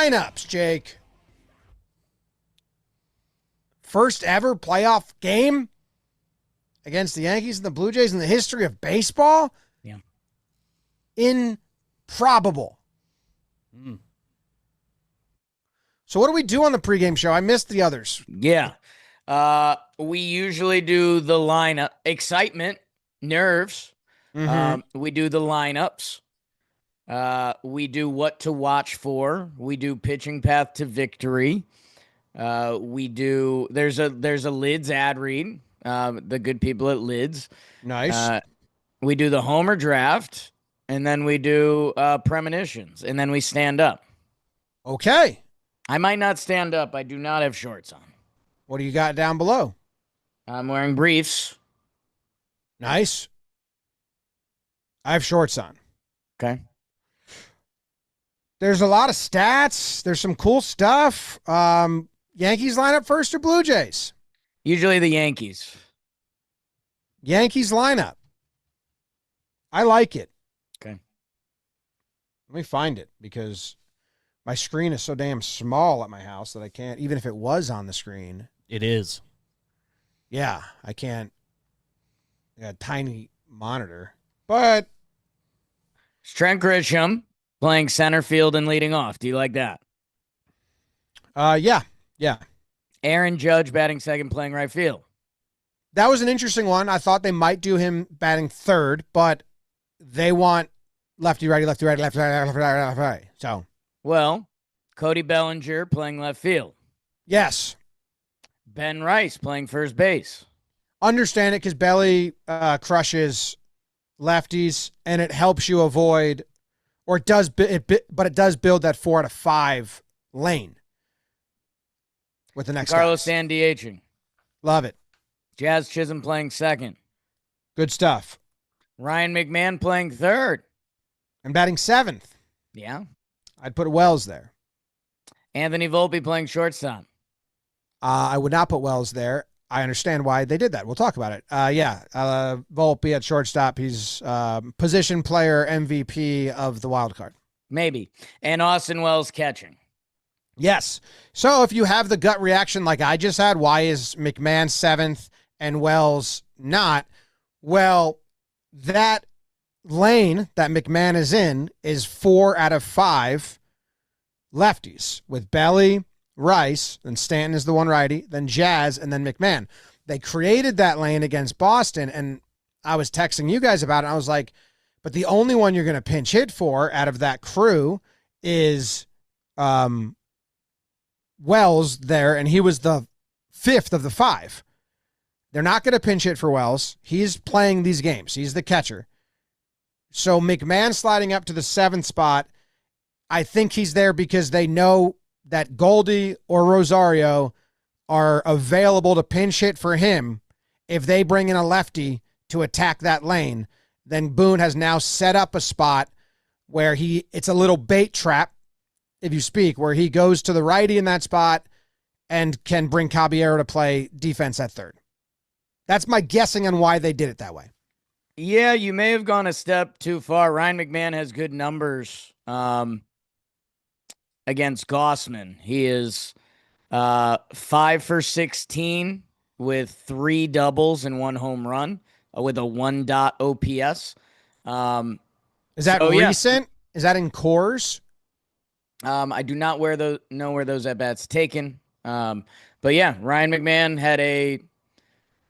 lineups, Jake. First ever playoff game against the Yankees and the Blue Jays in the history of baseball? Yeah. Improbable. So what do we do on the pregame show? I missed the others. Yeah. We usually do the lineup. Excitement, nerves. We do the lineups. We do what to watch for. We do pitching path to victory. We do, there's a Lids ad read. The good people at Lids. Nice. We do the homer draft, and then we do premonitions, and then we stand up. Okay. I might not stand up. I do not have shorts on. What do you got down below? I'm wearing briefs. Nice. I have shorts on. Okay. There's a lot of stats. There's some cool stuff. Yankees lineup first or Blue Jays? Usually the Yankees. Yankees lineup. I like it. Okay. Let me find it because my screen is so damn small at my house that I can't, even if it was on the screen. It is. Yeah, I can't. I got a tiny monitor. But It's Trent Grisham playing center field and leading off. Do you like that? yeah. Aaron Judge batting second, playing right field. That was an interesting one. I thought they might do him batting third, but they want lefty, righty, lefty, righty, lefty, righty, lefty, righty, lefty, righty. So, Well, Cody Bellinger playing left field. yes. Ben Rice playing first base. Understand it because Belly crushes lefties, and it helps you avoid, or it does, but it does build that 4 out of 5 lane with the next Carlos guys. Sandiaching. Love it. Jazz Chisholm playing second. Good stuff. Ryan McMahon playing third. And batting 7th. Yeah. I'd put Wells there. Anthony Volpe playing shortstop. I would not put Wells there. I understand why they did that. We'll talk about it. Volpe at shortstop. He's position player MVP of the wild card. Maybe. And Austin Wells catching. Yes. So if you have the gut reaction like I just had, why is McMahon 7th and Wells not? Well, that lane that McMahon is in is 4 out of 5 lefties with Belly, Rice, then Stanton is the one righty, then Jazz, and then McMahon. They created that lane against Boston, and I was texting you guys about it. I was like, but the only one you're going to pinch hit for out of that crew is Wells there, and he was the 5th of the 5. They're not going to pinch hit for Wells. He's playing these games. He's the catcher. So McMahon sliding up to the 7th spot, I think he's there because they know that Goldie or Rosario are available to pinch hit for him. If they bring in a lefty to attack that lane, then Boone has now set up a spot where it's a little bait trap, if you speak, where he goes to the righty in that spot and can bring Caballero to play defense at third. That's my guessing on why they did it that way. Yeah, you may have gone a step too far. Ryan McMahon has good numbers against Gossman. He is 5 for 16 with 3 doubles and 1 home run with a 1.0 OPS. Is that recent? Yeah. Is that in cores? I do not know where those at-bats taken. But yeah, Ryan McMahon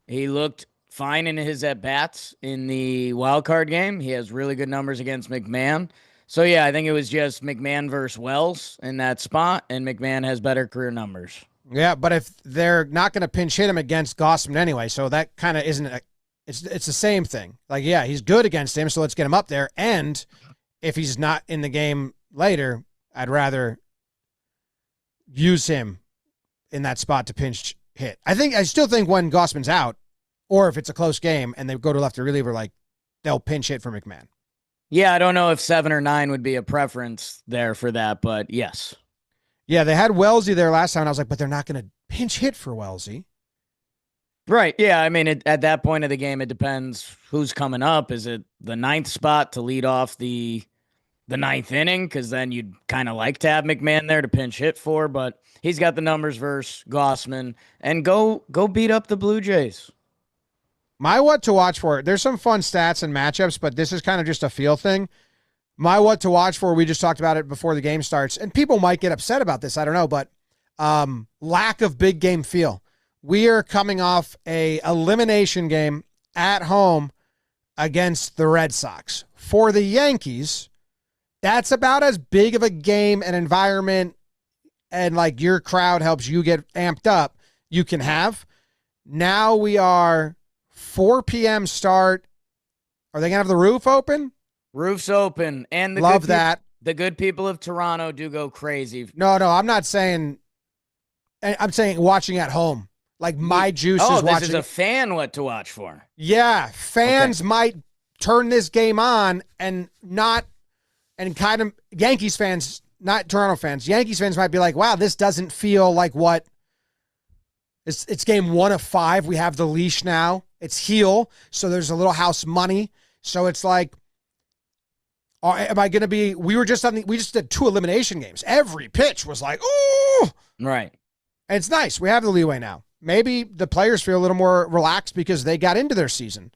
he looked fine in his at-bats in the wild card game. He has really good numbers against McMahon. So yeah, I think it was just McMahon versus Wells in that spot, and McMahon has better career numbers. Yeah, but if they're not going to pinch hit him against Gossman anyway, so that kind of isn't it's the same thing. Like, yeah, he's good against him, so let's get him up there. And if he's not in the game later, I'd rather use him in that spot to pinch hit. I still think when Gossman's out, or if it's a close game and they go to lefty reliever, like they'll pinch hit for McMahon. Yeah, I don't know if 7 or 9 would be a preference there for that, but yes. Yeah, they had Wellesley there last time, and I was like, but they're not going to pinch hit for Wellesley. Right, yeah, I mean, at that point of the game, it depends who's coming up. Is it the 9th spot to lead off the the ninth inning because then you'd kind of like to have McMahon there to pinch hit for. But he's got the numbers versus Gossman, and go beat up the Blue Jays. My what to watch for, there's some fun stats and matchups, but this is kind of just a feel thing. My what to watch for, we just talked about it before the game starts, and people might get upset about this, I don't know, but lack of big game feel. We are coming off a elimination game at home against the Red Sox. For the Yankees, that's about as big of a game and environment, and like your crowd helps you get amped up, you can have. Now we are 4 p.m. start. Are they going to have the roof open? Roof's open. And Love that. The good people of Toronto do go crazy. No, I'm not saying. I'm saying watching at home. Like my juice is watching. Oh, this is a fan what to watch for. Yeah, fans might turn this game on and kind of Yankees fans, not Toronto fans. Yankees fans might be like, wow, this doesn't feel like what. It's game 1 of 5. We have the leash now. It's heel, so there's a little house money. So it's like, am I going to be? We just did 2 elimination games. Every pitch was like, ooh, right. And it's nice. We have the leeway now. Maybe the players feel a little more relaxed because they got into their season.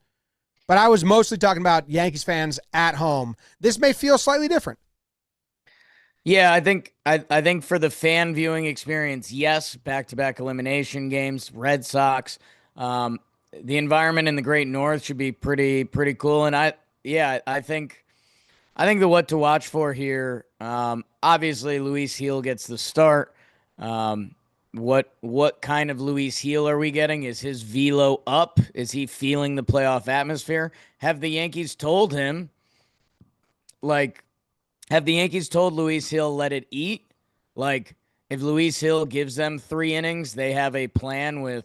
But I was mostly talking about Yankees fans at home. This may feel slightly different. Yeah, I think for the fan viewing experience, yes, back-to-back elimination games, Red Sox, the environment in the Great North should be pretty cool. And I think the what to watch for here, obviously Luis Gil gets the start. What kind of Luis Gil are we getting? Is his velo up? Is he feeling the playoff atmosphere? Have the Yankees told him, have the Yankees told Luis Gil let it eat? Like, if Luis Gil gives them 3 innings, they have a plan with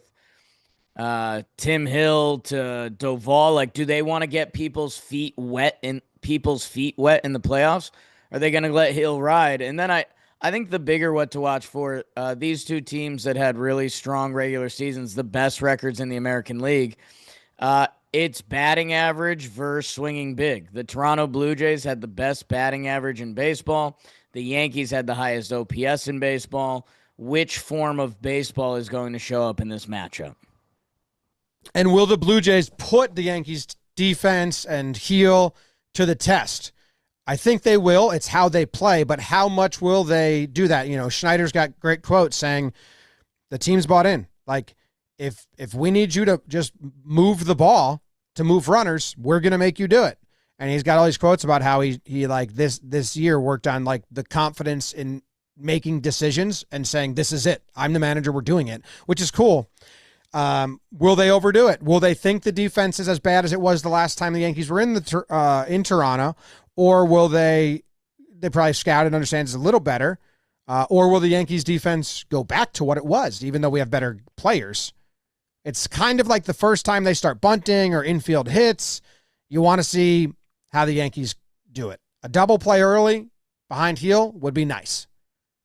Tim Hill to Doval. Like, do they want to get people's feet wet in the playoffs? Are they going to let Hill ride? And then I think the bigger what to watch for, these 2 teams that had really strong regular seasons, the best records in the American League, it's batting average versus swinging big. The Toronto Blue Jays had the best batting average in baseball. The Yankees had the highest OPS in baseball. Which form of baseball is going to show up in this matchup? And will the Blue Jays put the Yankees defense and Gil to the test? I think they will. It's how they play, but how much will they do that? You know, Schneider's got great quotes saying the team's bought in. Like, if we need you to just move the ball to move runners, we're going to make you do it. And he's got all these quotes about how he like this year worked on like the confidence in making decisions and saying, this is it. I'm the manager. We're doing it, which is cool. Will they overdo it? Will they think the defense is as bad as it was the last time the Yankees were in Toronto? Or will they probably scout and understand it's a little better? Or will the Yankees defense go back to what it was, even though we have better players? It's kind of like the first time they start bunting or infield hits. You want to see how the Yankees do it. A double play early behind Gil would be nice.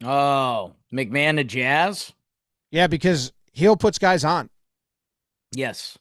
Oh, McMahon to Jazz? Yeah, because Gil puts guys on. Yes.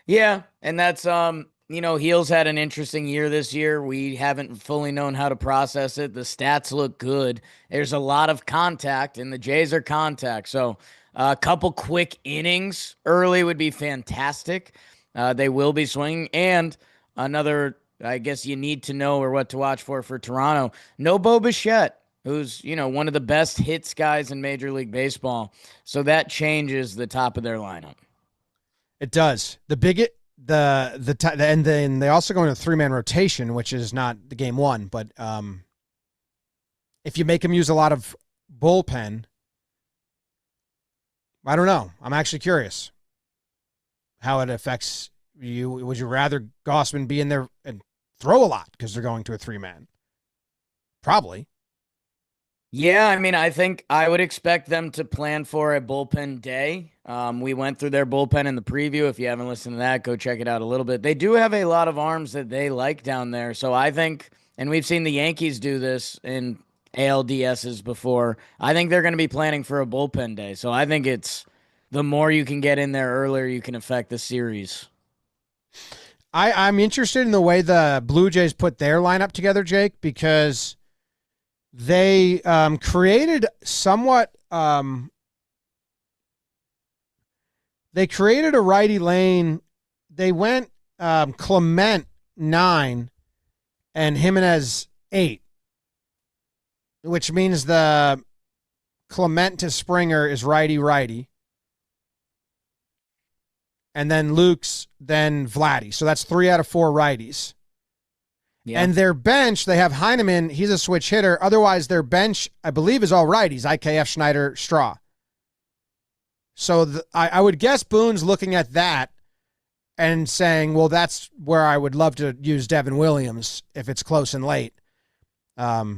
Yeah, and that's Gil's had an interesting year this year. We haven't fully known how to process it. The stats look good. There's a lot of contact, and the Jays are contact. So a couple quick innings early would be fantastic. They will be swinging. And another, I guess you need to know or what to watch for Toronto. No Bo Bichette, who's, one of the best hits guys in Major League Baseball. So that changes the top of their lineup. It does. And then they also go into 3-man rotation, which is not the game 1, but if you make them use a lot of bullpen, I don't know. I'm actually curious how it affects you. Would you rather Gossman be in there and throw a lot because they're going to a 3-man? Probably. Yeah, I think I would expect them to plan for a bullpen day. We went through their bullpen in the preview. If you haven't listened to that, go check it out a little bit. They do have a lot of arms that they like down there. So I think, and we've seen the Yankees do this in ALDSs before, I think they're going to be planning for a bullpen day. So I think it's the more you can get in there earlier, you can affect the series. I'm interested in the way the Blue Jays put their lineup together, Jake, because They created somewhat. They created a righty lane. They went Clement 9 and Jimenez 8, which means the Clement to Springer is righty, and then Luke's, then Vladdy. So that's 3 out of 4 righties. Yeah. And their bench, they have Heineman. He's a switch hitter. Otherwise, their bench, I believe, is all righties. IKF, Schneider, Straw. So I would guess Boone's looking at that and saying, well, that's where I would love to use Devin Williams if it's close and late. Or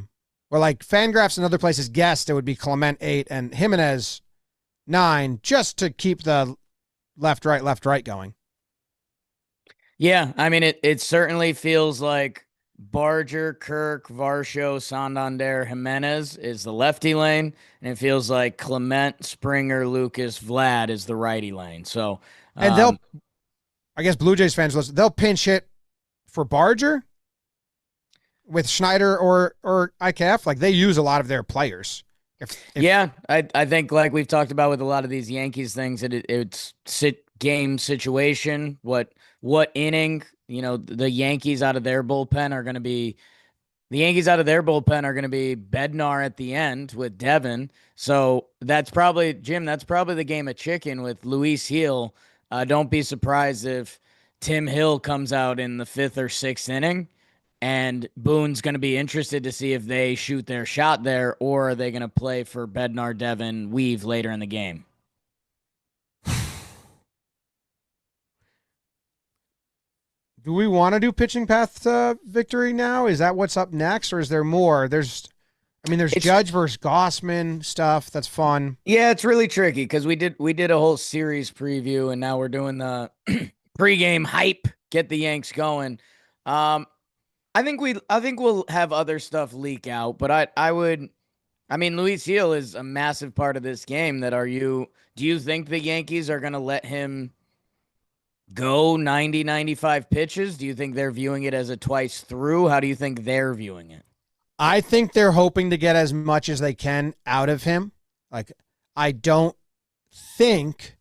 like Fangraphs and other places guessed it would be Clement 8 and Jimenez 9 just to keep the left, right going. Yeah, I mean, it certainly feels like Barger, Kirk, Varsho, Santander, Jimenez is the lefty lane, and it feels like Clement, Springer, Lucas, Vlad is the righty lane. So, and they'll, I guess Blue Jays fans, they'll pinch hit for Barger with Schneider or IKF. Like they use a lot of their players. Yeah, I think like we've talked about with a lot of these Yankees things, that it's game situation. What inning? The Yankees out of their bullpen are going to be Bednar at the end with Devin. So that's probably, Jim, that's probably the game of chicken with Luis Gil. Don't be surprised if Tim Hill comes out in the 5th or 6th inning, and Boone's going to be interested to see if they shoot their shot there, or are they going to play for Bednar, Devin, Weave later in the game? Do we want to do pitching path to victory now? Is that what's up next, or is there more? There's Judge versus Gossman stuff. That's fun. Yeah, it's really tricky because we did a whole series preview, and now we're doing the pregame hype, get the Yanks going. I think we'll have other stuff leak out, but Luis Gil is a massive part of this game. Do you think the Yankees are going to let him go 90, 95 pitches? Do you think they're viewing it as a twice through? How do you think they're viewing it? I think they're hoping to get as much as they can out of him. Like, I don't think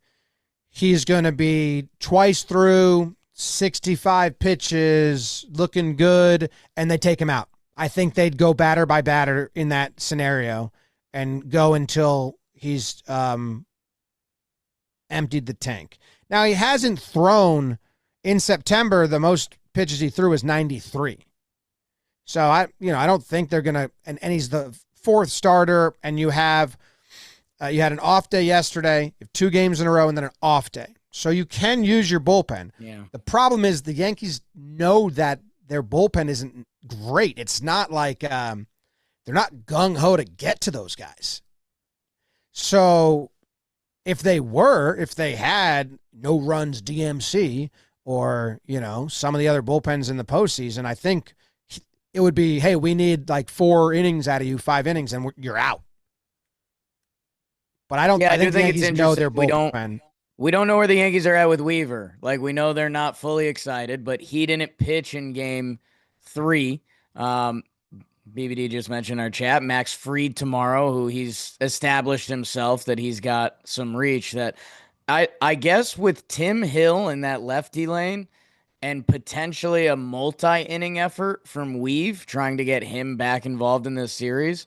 he's going to be twice through, 65 pitches, looking good, and they take him out. I think they'd go batter by batter in that scenario and go until he's emptied the tank. Now, he hasn't thrown in September. The most pitches he threw was 93. So I don't think they're going to, and he's the 4th starter, and you had an off day yesterday, you have 2 games in a row, and then an off day. So you can use your bullpen. Yeah. The problem is the Yankees know that their bullpen isn't great. It's not like they're not gung-ho to get to those guys. So if they had no runs DMC or, some of the other bullpens in the postseason, I think it would be, hey, we need like 4 innings out of you, 5 innings, and you're out. But I think the Yankees know their bullpen. We don't know where the Yankees are at with Weaver. Like, we know they're not fully excited, but he didn't pitch in game 3. BBD just mentioned our chat. Max Fried tomorrow, who he's established himself that he's got some reach. That I guess with Tim Hill in that lefty lane and potentially a multi-inning effort from Weave trying to get him back involved in this series,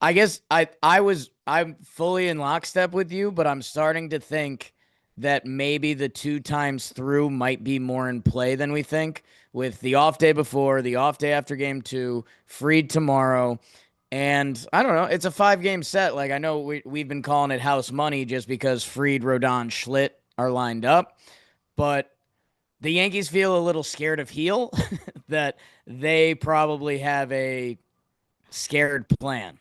I guess I'm fully in lockstep with you, but I'm starting to think that maybe the 2 times through might be more in play than we think, with the off day before, the off day after game 2, Fried tomorrow. And I don't know, it's a 5-game set. Like, I know we've been calling it house money just because Fried, Rodon, Schlitt are lined up, but the Yankees feel a little scared of Heel that they probably have a scared plan.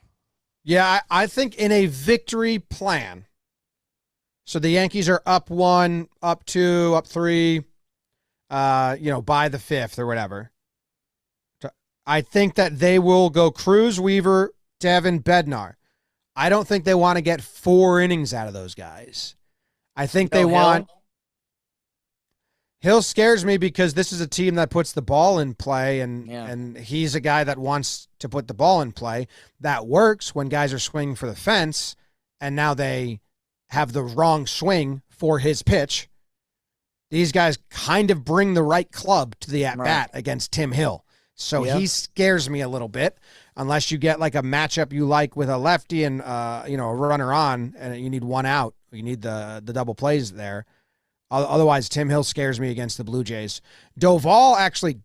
Yeah, I think in a victory plan, so the Yankees are up 1, up 2, up 3, by the 5th or whatever. I think that they will go Cruz, Weaver, Devin, Bednar. I don't think they want to get 4 innings out of those guys. I think they want... Hill scares me because this is a team that puts the ball in play, and Yeah. he's a guy that wants to put the ball in play. That works when guys are swinging for the fence, and now they have the wrong swing for his pitch. These guys kind of bring the right club to the at-bat against Tim Hill. So he scares me a little bit, unless you get like a matchup you like with a lefty and a runner on, and you need one out. You need the double plays there. Otherwise, Tim Hill scares me against the Blue Jays. Doval, actually,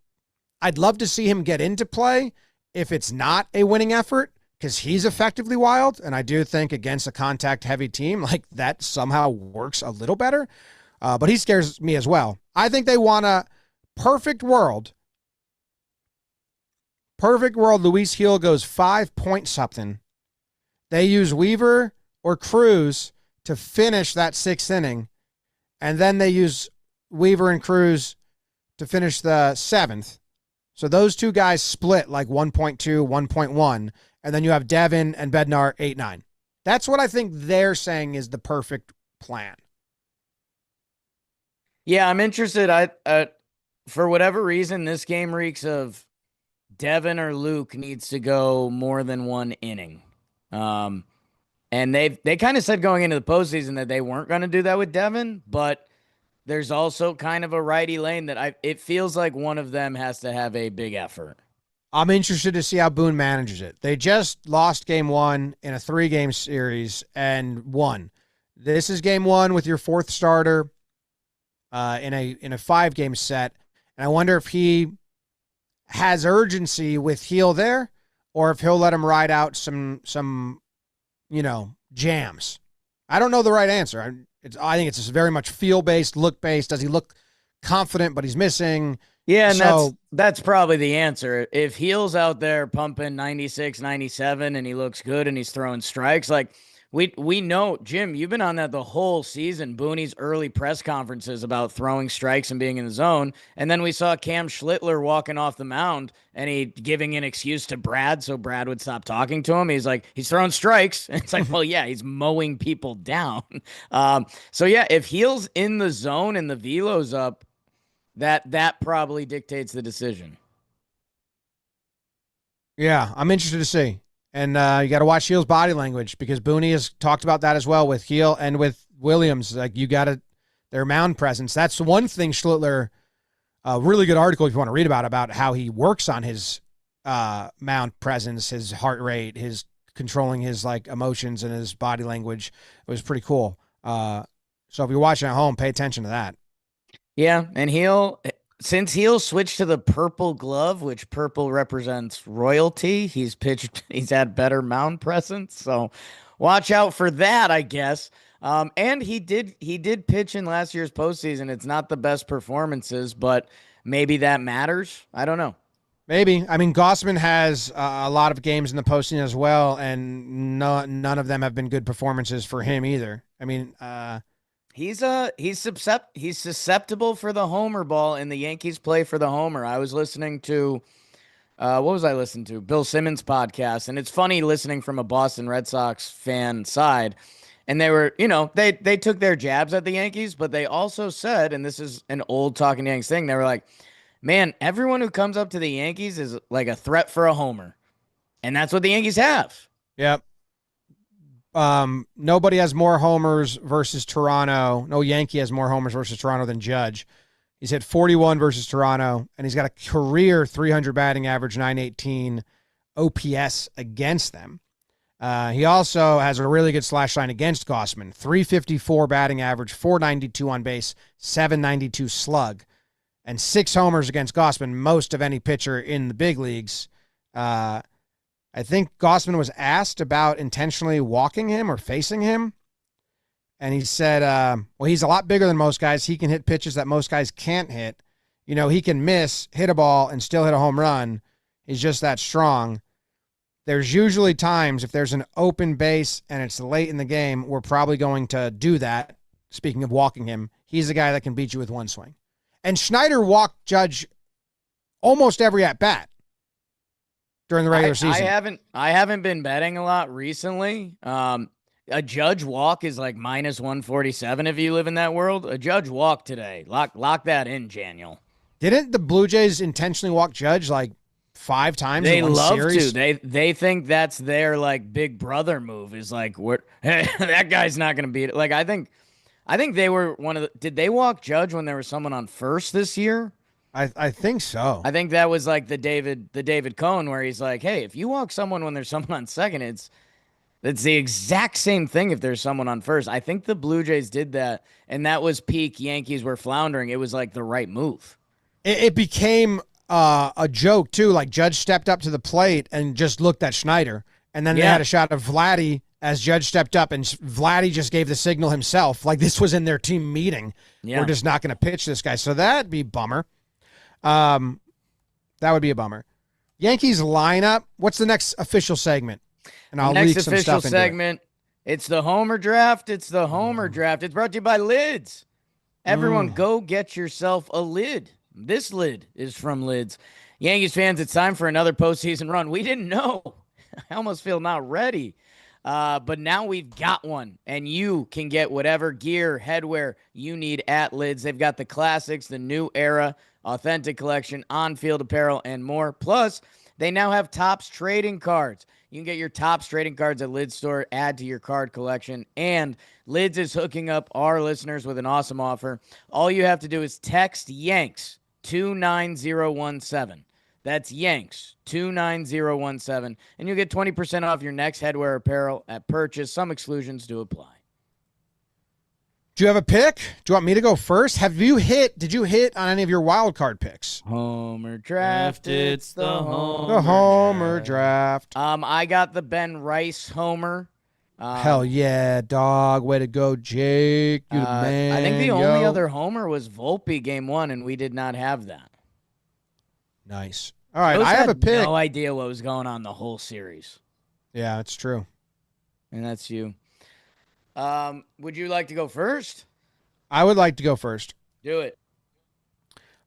I'd love to see him get into play if it's not a winning effort, because he's effectively wild, and I do think against a contact-heavy team, like that somehow works a little better. But he scares me as well. I think they want a perfect world. Perfect world, Luis Gil goes 5 point something. They use Weaver or Cruz to finish that 6th inning. And then they use Weaver and Cruz to finish the 7th. So those two guys split like 1.2, 1.1. And then you have Devin and Bednar 8-9. That's what I think they're saying is the perfect plan. Yeah, I'm interested. For whatever reason, this game reeks of Devin or Luke needs to go more than one inning. And they kind of said going into the postseason that they weren't going to do that with Devin, but there's also kind of a righty lane that it feels like one of them has to have a big effort. I'm interested to see how Boone manages it. They just lost game 1 in a 3-game series and won. This is game 1 with your 4th starter in a 5-game set. And I wonder if he has urgency with Gil there, or if he'll let him ride out some jams. I don't know the right answer. I think it's just very much feel-based, look-based. Does he look confident, but he's missing? Yeah, and that's probably the answer. If Gil's out there pumping 96, 97, and he looks good and he's throwing strikes, like we know, Jim, you've been on that the whole season, Booney's early press conferences about throwing strikes and being in the zone. And then we saw Cam Schlittler walking off the mound and he giving an excuse to Brad so Brad would stop talking to him. He's like, he's throwing strikes. And it's like, well, yeah, he's mowing people down. So, yeah, if Gil's in the zone and the velo's up, that probably dictates the decision. Yeah, I'm interested to see. And you got to watch Gil's body language, because Booney has talked about that as well with Gil and with Williams. Like, you got to their mound presence. That's the one thing Schlittler, a really good article if you want to read about how he works on his mound presence, his heart rate, his controlling his like emotions and his body language. It was pretty cool. So if you're watching at home, pay attention to that. Yeah, and since Gil switched to the purple glove, which purple represents royalty, he's had better mound presence. So watch out for that, I guess. And he did pitch in last year's postseason. It's not the best performances, but maybe that matters. I don't know. Maybe. I mean, Gossman has a lot of games in the postseason as well, and none of them have been good performances for him either. I mean, he's susceptible for the homer ball, and the Yankees play for the homer. I was listening to what was I listening to? Bill Simmons' podcast, and it's funny listening from a Boston Red Sox fan side. And they were, they took their jabs at the Yankees, but they also said, and this is an old Talking Yanks thing, they were like, man, everyone who comes up to the Yankees is like a threat for a homer. And that's what the Yankees have. Yep. Nobody has more homers versus Toronto. No Yankee has more homers versus Toronto than Judge. He's hit 41 versus Toronto, and he's got a career 300 batting average, 918 OPS against them. He also has a really good slash line against Gossman, 354 batting average, 492 on base, 792 slug, and 6 homers against Gossman, most of any pitcher in the big leagues. I think Gossman was asked about intentionally walking him or facing him, and he said, well, he's a lot bigger than most guys. He can hit pitches that most guys can't hit. He can hit a ball, and still hit a home run. He's just that strong. There's usually times if there's an open base and it's late in the game, we're probably going to do that. Speaking of walking him, he's the guy that can beat you with one swing. And Schneider walked Judge almost every at-bat during the regular season. I haven't been betting a lot recently. A Judge walk is like minus 147 if you live in that world. A Judge walk today. Lock that in, Daniel. Didn't the Blue Jays intentionally walk Judge like 5 times in They one love to. series? They think that's their like big brother move. Is like, what? Hey, that guy's not going to beat it. Like I think they were one of the. Did they walk Judge when there was someone on first this year? I think so. I think that was like the David Cohn where he's like, hey, if you walk someone when there's someone on second, it's the exact same thing if there's someone on first. I think the Blue Jays did that, and that was peak Yankees were floundering. It was like the right move. It became a joke too. Like Judge stepped up to the plate and just looked at Schneider, and then they Yeah. had a shot of Vladdy as Judge stepped up, and Vladdy just gave the signal himself. Like this was in their team meeting. Yeah. We're just not going to pitch this guy. So that'd be a bummer. That would be a bummer. Yankees lineup. What's the next official segment? And I'll Next leak some official stuff into segment. It's the Homer Draft. It's the Homer Draft. It's brought to you by Lids. Everyone, go get yourself a lid. This lid is from Lids. Yankees fans, it's time for another postseason run. We didn't know. I almost feel not ready. But now we've got one, and you can get whatever gear, headwear you need at Lids. They've got the classics, the new era, authentic collection, on-field apparel, and more. Plus, they now have Topps trading cards. You can get your Topps trading cards at Lids store, add to your card collection, and Lids is hooking up our listeners with an awesome offer. All you have to do is text Yanks 29017. That's Yanks 29017, and you'll get 20% off your next headwear apparel at purchase. Some exclusions do apply. Do you have a pick? Do you want me to go first? Did you hit on any of your wild card picks? Homer Draft, it's the Homer. The Homer Draft. I got the Ben Rice Homer. Hell yeah, dog. Way to go, Jake. You the man. I think the only other Homer was Volpe game 1, and we did not have that. Nice. All right, Those I have a had pick. No idea what was going on the whole series. Yeah, it's true. And that's you. Would you like to go first? I would like to go first. Do it.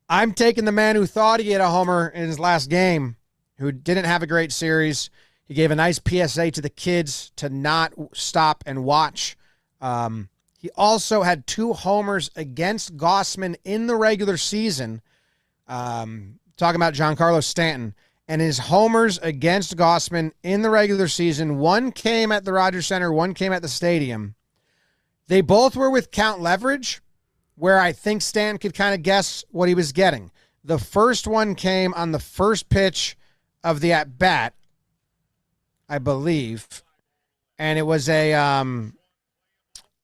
I'm taking the man who thought he had a homer in his last game, who didn't have a great series. He gave a nice PSA to the kids to not stop and watch. He also had 2 homers against Gossman in the regular season. Talking about Giancarlo Stanton. And his homers against Gossman in the regular season, one came at the Rogers Center, one came at the stadium. They both were with count leverage, where I think Stanton could kind of guess what he was getting. The first one came on the first pitch of the at-bat, I believe. And it was a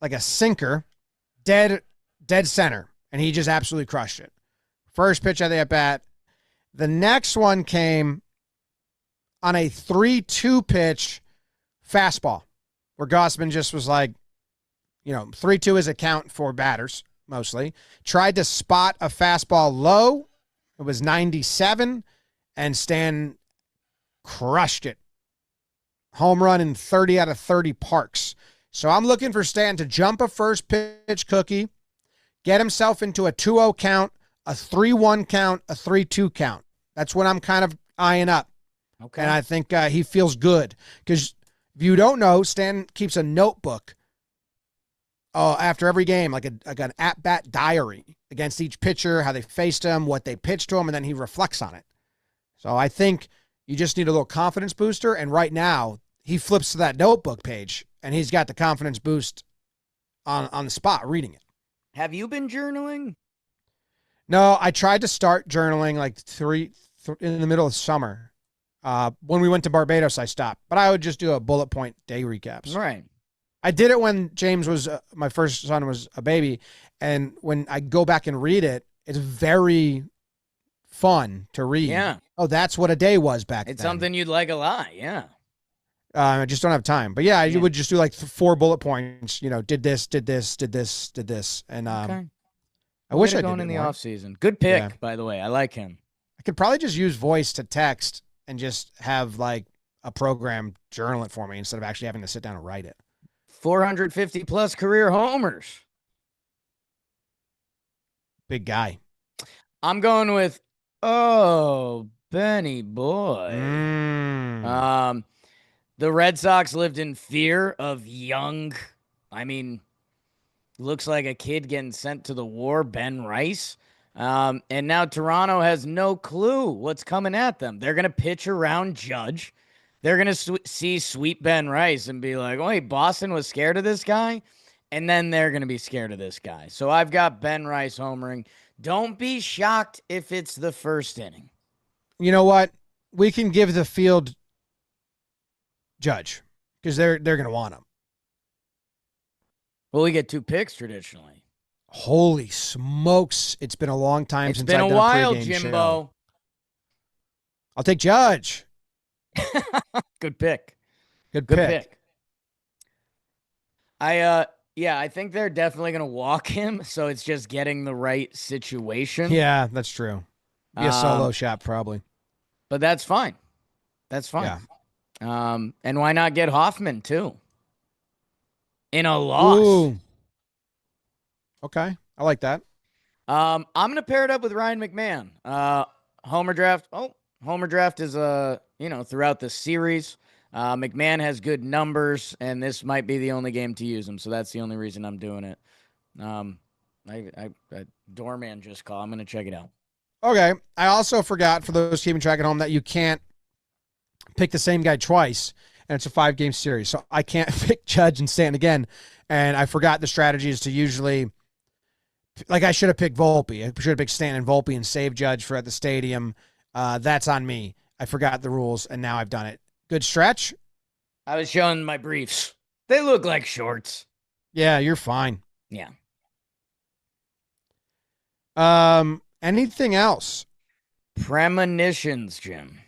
like a sinker, dead center. And he just absolutely crushed it. First pitch of the at-bat. The next one came on a 3-2 pitch fastball, where Gossman just was like, 3-2 is a count for batters, mostly. Tried to spot a fastball low. It was 97, and Stan crushed it. Home run in 30 out of 30 parks. So I'm looking for Stan to jump a first pitch cookie, get himself into a 2-0 count, a 3-1 count, a 3-2 count. That's what I'm kind of eyeing up. Okay. And I think he feels good. Because if you don't know, Stan keeps a notebook after every game, like an at-bat diary against each pitcher, how they faced him, what they pitched to him, and then he reflects on it. So I think you just need a little confidence booster. And right now, he flips to that notebook page, and he's got the confidence boost on the spot reading it. Have you been journaling? No, I tried to start journaling like in the middle of summer. When we went to Barbados, I stopped. But I would just do a bullet point day recaps. Right. I did it when James was, my first son was a baby. And when I go back and read it, it's very fun to read. Yeah. Oh, that's what a day was back then. It's something you'd like a lot. Yeah. I just don't have time. But yeah, you would just do like 4 bullet points. Did this, did this, did this, did this. And Okay. I wish I did going it in the more. off season. Good pick, by the way. I like him. I could probably just use voice to text and just have like a program journal it for me instead of actually having to sit down and write it. 450 plus career homers. Big guy. I'm going with Benny boy. The Red Sox lived in fear of young, I mean, looks like a kid getting sent to the war, Ben Rice. And now Toronto has no clue what's coming at them. They're going to pitch around Judge. They're going to see sweet Ben Rice and be like, wait, Boston was scared of this guy? And then they're going to be scared of this guy. So I've got Ben Rice homering. Don't be shocked if it's the first inning. You know what? We can give the field Judge because they're going to want him. Well, we get 2 picks traditionally. Holy smokes. It's been a long time since I've done a while, pregame Jimbo. show. I'll take Judge. Good pick. Good pick. I think they're definitely going to walk him, so it's just getting the right situation. Yeah, that's true. Be a solo shot probably. But that's fine. That's fine. Yeah. And why not get Hoffman too? In a loss. Ooh. Okay. I like that. I'm going to pair it up with Ryan McMahon. Homer draft. Homer draft is throughout the series. McMahon has good numbers, and this might be the only game to use him, so that's the only reason I'm doing it. Doorman just called. I'm going to check it out. Okay. I also forgot, for those keeping track at home, that you can't pick the same guy twice, and it's a 5-game series, so I can't pick Judge and Stanton again, and I forgot the strategy is to usually, like, I should have picked Volpe. I should have picked Stanton and Volpe and saved Judge for at the stadium. That's on me. I forgot the rules, and now I've done it. Good stretch. I was showing my briefs. They look like shorts. Yeah, you're fine. Yeah. Anything else? Premonitions, Jim.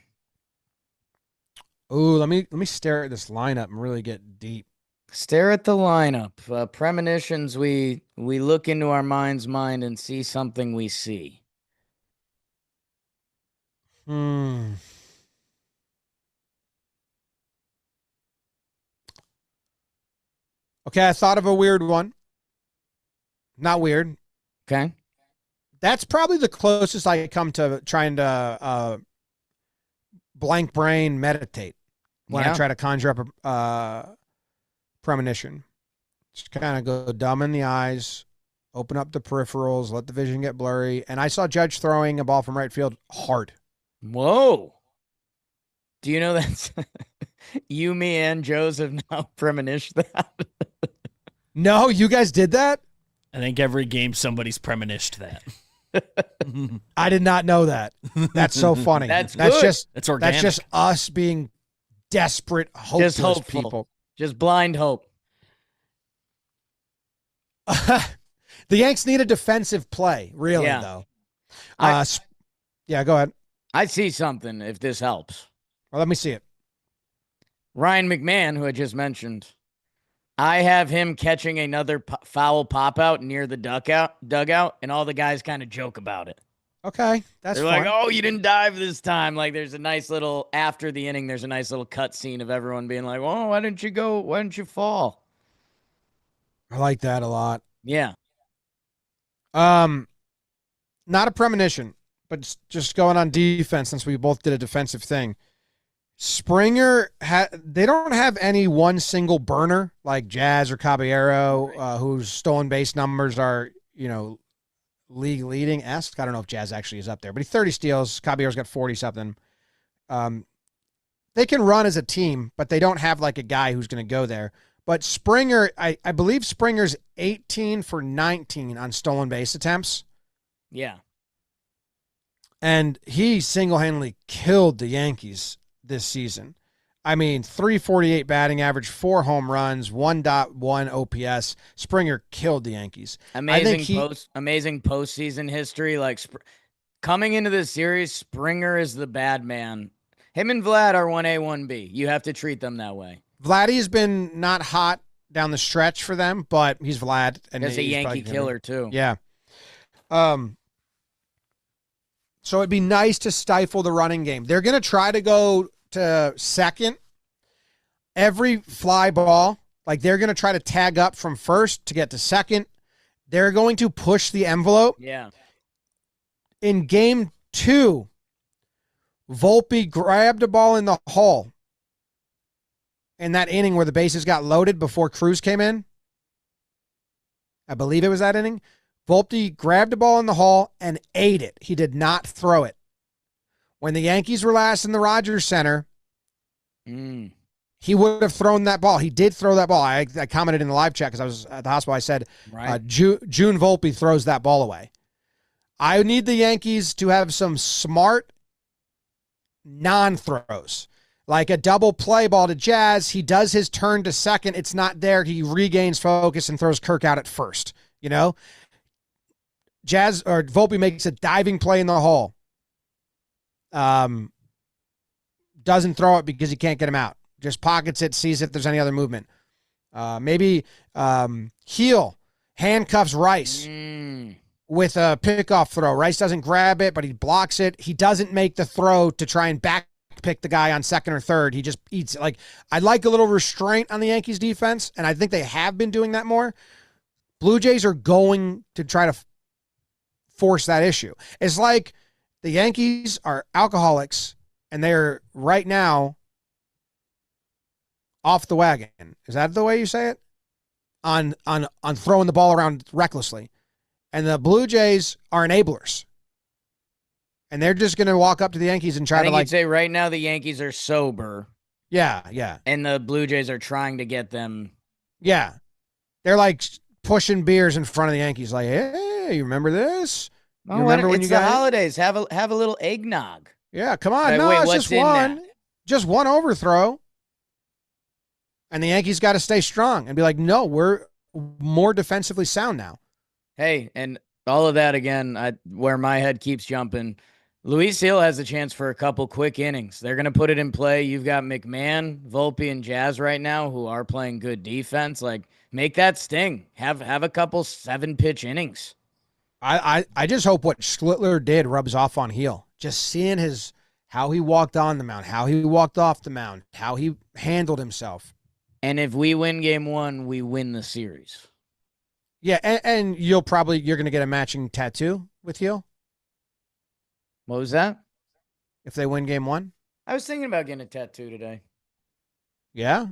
Ooh, let me stare at this lineup and really get deep. Stare at the lineup. Premonitions, we look into our mind's mind and see something we see. Okay, I thought of a weird one. Not weird. Okay. That's probably the closest I come to trying to blank brain meditate when I try to conjure up a premonition. Just kind of go dumb in the eyes, open up the peripherals, let the vision get blurry. And I saw Judge throwing a ball from right field hard. Whoa. Do you know that's you, me, and Joe's have now premonished that? No, you guys did that? I think every game somebody's premonished that. I did not know that. That's so funny. That's good. That's organic. That's just us being desperate, hopeless people. Just blind hope. The Yanks need a defensive play, really, though. Go ahead. I see something, if this helps. Well, let me see it. Ryan McMahon, who I just mentioned, I have him catching another foul pop-out near the dugout, and all the guys kind of joke about it. Okay, that's They're fun. like, oh, you didn't dive this time. Like, there's a nice little, after the inning, there's a nice little cut scene of everyone being like, oh, why didn't you fall? I like that a lot. Yeah. Not a premonition, but just going on defense, since we both did a defensive thing. Springer, they don't have any one single burner like Jazz or Caballero, whose stolen base numbers are, league leading. I don't know if Jazz actually is up there, but he's 30 steals. Caballero's got 40 something. They can run as a team, but they don't have like a guy who's going to go there. But Springer, I believe Springer's 18 for 19 on stolen base attempts. Yeah. And he single-handedly killed the Yankees this season. I mean, 348 batting average, 4 home runs, 1.1 OPS. Springer killed the Yankees. Amazing postseason history. Like, coming into this series, Springer is the bad man. Him and Vlad are 1A, 1B. You have to treat them that way. Vladdy's been not hot down the stretch for them, but he's Vlad. And he's a Yankee killer, too. Yeah. So it'd be nice to stifle the running game. They're going to try to go to second every fly ball. Like, they're going to try to tag up from first to get to second. They're going to push the envelope. Yeah. In game 2, Volpe grabbed a ball in the hole in that inning where the bases got loaded before Cruz came in. I believe it was that inning. Volpe grabbed the ball in the hall and ate it. He did not throw it. When the Yankees were last in the Rogers Center, he would have thrown that ball. He did throw that ball. I commented in the live chat because I was at the hospital. I said, June Volpe throws that ball away. I need the Yankees to have some smart non-throws. Like a double play ball to Jazz. He does his turn to second. It's not there. He regains focus and throws Kirk out at first. You know? Jazz or Volpe makes a diving play in the hole. Doesn't throw it because he can't get him out. Just pockets it, sees if there's any other movement. Maybe Heel handcuffs Rice with a pickoff throw. Rice doesn't grab it, but he blocks it. He doesn't make the throw to try and back pick the guy on second or third. He just eats it. Like, I like a little restraint on the Yankees defense, and I think they have been doing that more. Blue Jays are going to try to force that issue. It's like the Yankees are alcoholics, and they're right now off the wagon. Is that the way you say it? On throwing the ball around recklessly. And the Blue Jays are enablers. And they're just going to walk up to the Yankees and try to, like, you'd say right now the Yankees are sober. Yeah. And the Blue Jays are trying to get them. Yeah. They're like pushing beers in front of the Yankees. Like, hey, you remember this? You remember when it's you the got holidays. Have a little eggnog. Yeah, come on. Wait, it's what's just in one. that? Just one overthrow. And the Yankees got to stay strong and be like, no, we're more defensively sound now. Hey, and all of that again, where my head keeps jumping. Luis Hill has a chance for a couple quick innings. They're going to put it in play. You've got McMahon, Volpe, and Jazz right now who are playing good defense. Like, make that sting. Have a couple 7-pitch innings. I just hope what Schlittler did rubs off on Hill. Just seeing how he walked on the mound, how he walked off the mound, how he handled himself. And if we win game 1, we win the series. Yeah, and you're going to get a matching tattoo with Hill. What was that? If they win game 1? I was thinking about getting a tattoo today. Yeah?